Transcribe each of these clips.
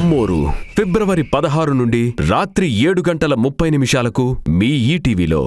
అమ్మోరు ఫిబ్రవరి 16 నుండి రాత్రి 7:30 మీ ఈటీవీలో.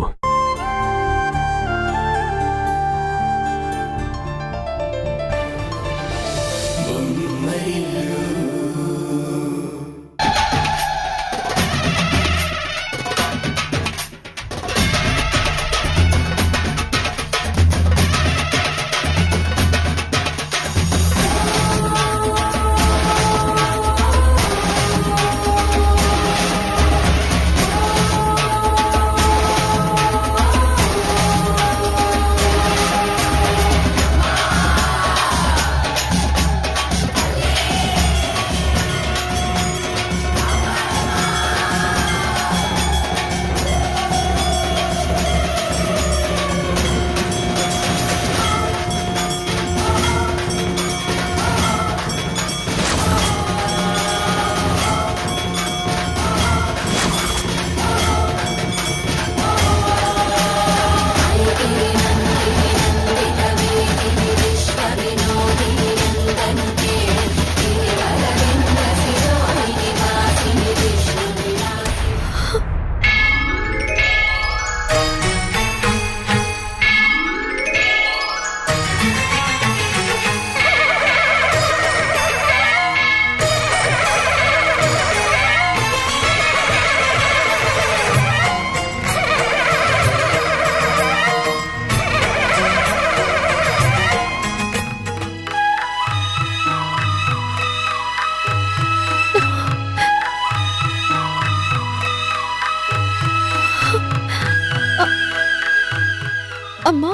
అమ్మా,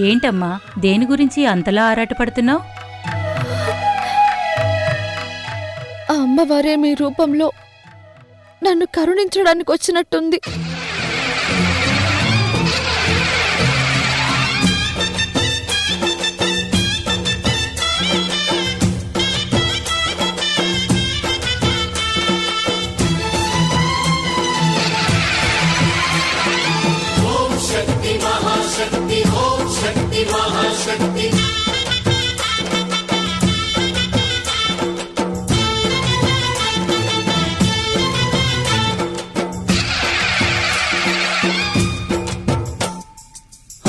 ఏంటమ్మా, దేని గురించి అంతలా ఆరాటపడుతున్నావు? ఆ అమ్మవారే మీ రూపంలో నన్ను కరుణించడానికి వచ్చినట్టుంది.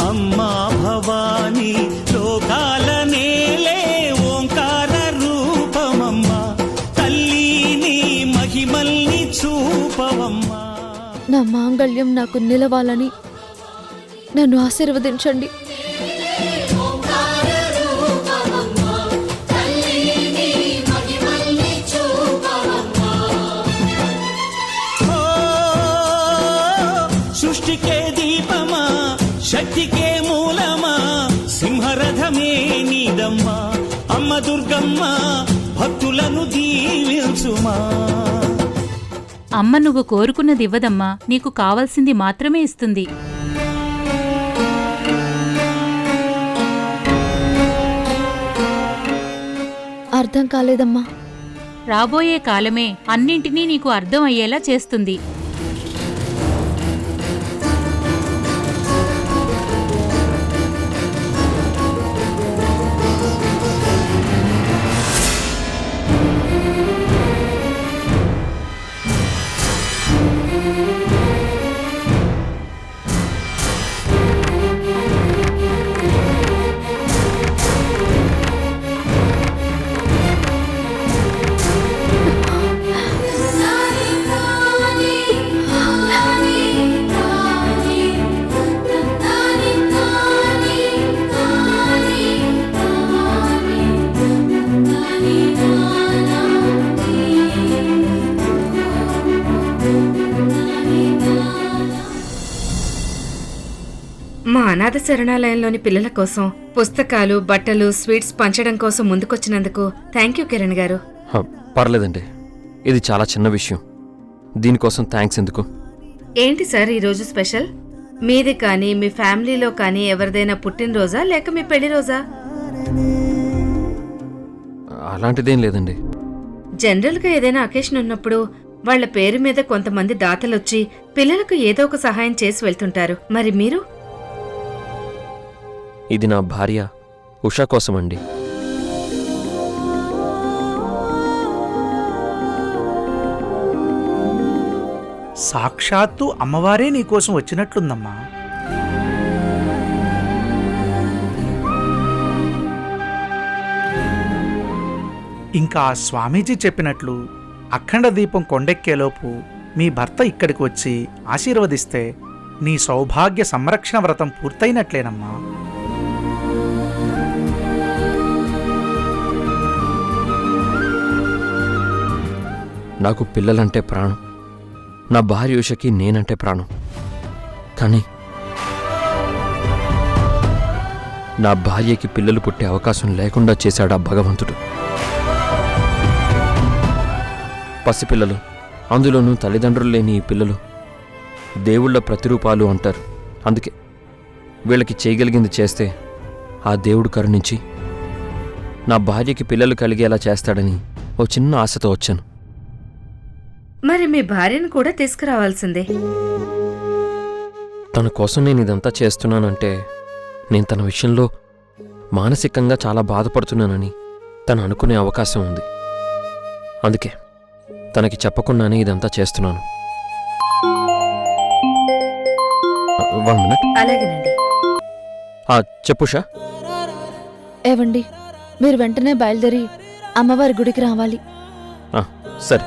అమ్మా భవానీ లోకాల నేలే ఓంకార రూపమమ్మా, తల్లిని మహిమల్ని చూపవమ్మా. నా మాంగళ్యం నాకు నిలవాలని నన్ను ఆశీర్వదించండి. సృష్టికే దీపమా, శక్తికే మూలమా, సింహరథమే నీదమ్మా. అమ్మ దుర్గమ్మ భక్తులను దీవించుమా. అమ్మ నువ్వు కోరుకున్నది ఇవ్వదమ్మా, నీకు కావలసింది మాత్రమే ఇస్తుంది. అర్థం కాలేదమ్మా. రాబోయే కాలమే అన్నింటినీ నీకు అర్థం అయ్యేలా చేస్తుంది. మా అనాథ శరణాలయంలోని పిల్లల కోసం పుస్తకాలు, బట్టలు, స్వీట్స్ పంచడం కోసం ముందుకొచ్చినందుకు థ్యాంక్ యూ కిరణ్ గారు. పర్లేదండి, ఇది చాలా చిన్న విషయం, దీనికోసం థ్యాంక్స్ ఎందుకు? ఏంటి సార్ ఈరోజు స్పెషల్? మీది కానీ మీ ఫ్యామిలీలో కానీ ఎవరిదైనా పుట్టినరోజా లేక మీ పెళ్లి రోజా? అలాంటిదేం లేదండి. జనరల్గా ఏదైనా అకేషన్ ఉన్నప్పుడు వాళ్ల పేరు మీద కొంతమంది దాతలొచ్చి పిల్లలకు ఏదో ఒక సహాయం చేసి వెళ్తుంటారు. మరి మీరు? ఇది నా భార్య ఉషా కోసమండి. సాక్షాత్తు అమ్మవారే నీకోసం వచ్చినట్లుందమ్మా. ఇంకా ఆ స్వామీజీ చెప్పినట్లు అఖండ దీపం కొండెక్కేలోపు మీ భర్త ఇక్కడికి వచ్చి ఆశీర్వదిస్తే నీ సౌభాగ్య సంరక్షణ వ్రతం పూర్తయినట్లేనమ్మా. నాకు పిల్లలంటే ప్రాణం. నా భార్య ఉషకి నేనంటే ప్రాణం. కానీ నా భార్యకి పిల్లలు పుట్టే అవకాశం లేకుండా చేశాడు ఆ భగవంతుడు. పసిపిల్లలు, అందులోనూ తల్లిదండ్రులు లేని ఈ పిల్లలు దేవుళ్ళ ప్రతిరూపాలు అంటారు. అందుకే వీళ్ళకి చేయగలిగింది చేస్తే ఆ దేవుడు కరుణించి నా భార్యకి పిల్లలు కలిగేలా చేస్తాడని ఓ చిన్న ఆశతో వచ్చాను. మరి మీ భార్యను కూడా తీసుకురావాల్సిందే. తన కోసం నేను ఇదంతా చేస్తున్నానంటే నేను తన విషయంలో మానసికంగా చాలా బాధపడుతున్నానని తను అనుకునే అవకాశం ఉంది. అందుకే తనకి చెప్పకుండానే ఇదంతా చేస్తున్నాను. 1 minute. అలాగేనండి. చెప్పుషా. ఏవండి, మీరు వెంటనే బయలుదేరి అమ్మవారి గుడికి రావాలి. సరే,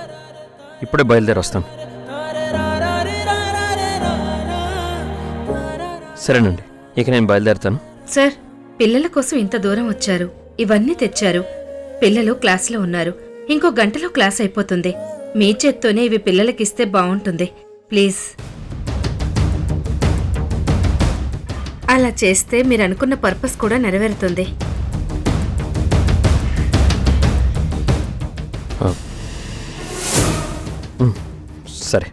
ఇప్పుడే బయలుదేరి వస్తాను. సరేనండి, ఇక నేను బయలుదేరుతాను. సార్, పిల్లల కోసం ఇంత దూరం వచ్చారు, ఇవన్నీ తెచ్చారు. పిల్లలు క్లాసులో ఉన్నారు. ఇంకో గంటలో క్లాస్ అయిపోతుంది. మీ చేత్తోనే ఇవి పిల్లలకిస్తే బావుంటుంది. ప్లీజ్. అలా చేస్తే మీరు అనుకున్న పర్పస్ కూడా నెరవేరుతుంది. సరే.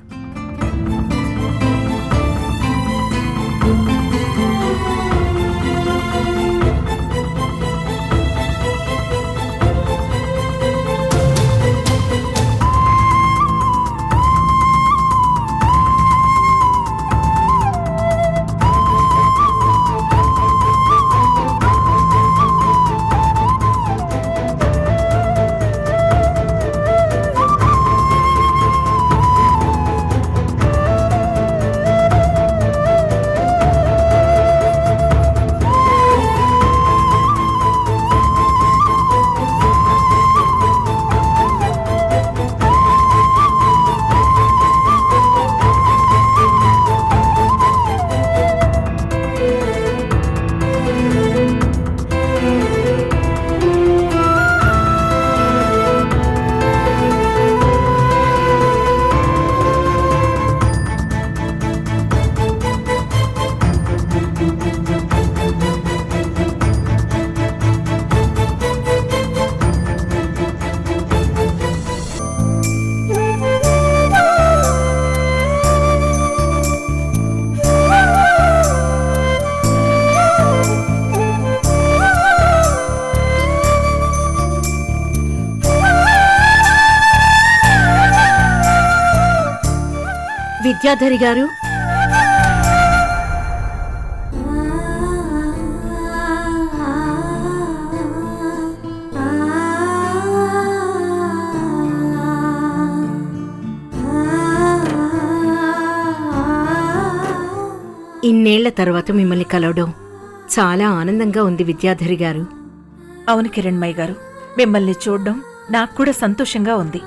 విద్యాధరి గారు, ఇన్నేళ్ల తర్వాత మిమ్మల్ని కలవడం చాలా ఆనందంగా ఉంది విద్యాధరి గారు. అవును కిరణ్మయ్య గారు, మిమ్మల్ని చూడ్డం నాకు కూడా సంతోషంగా ఉంది.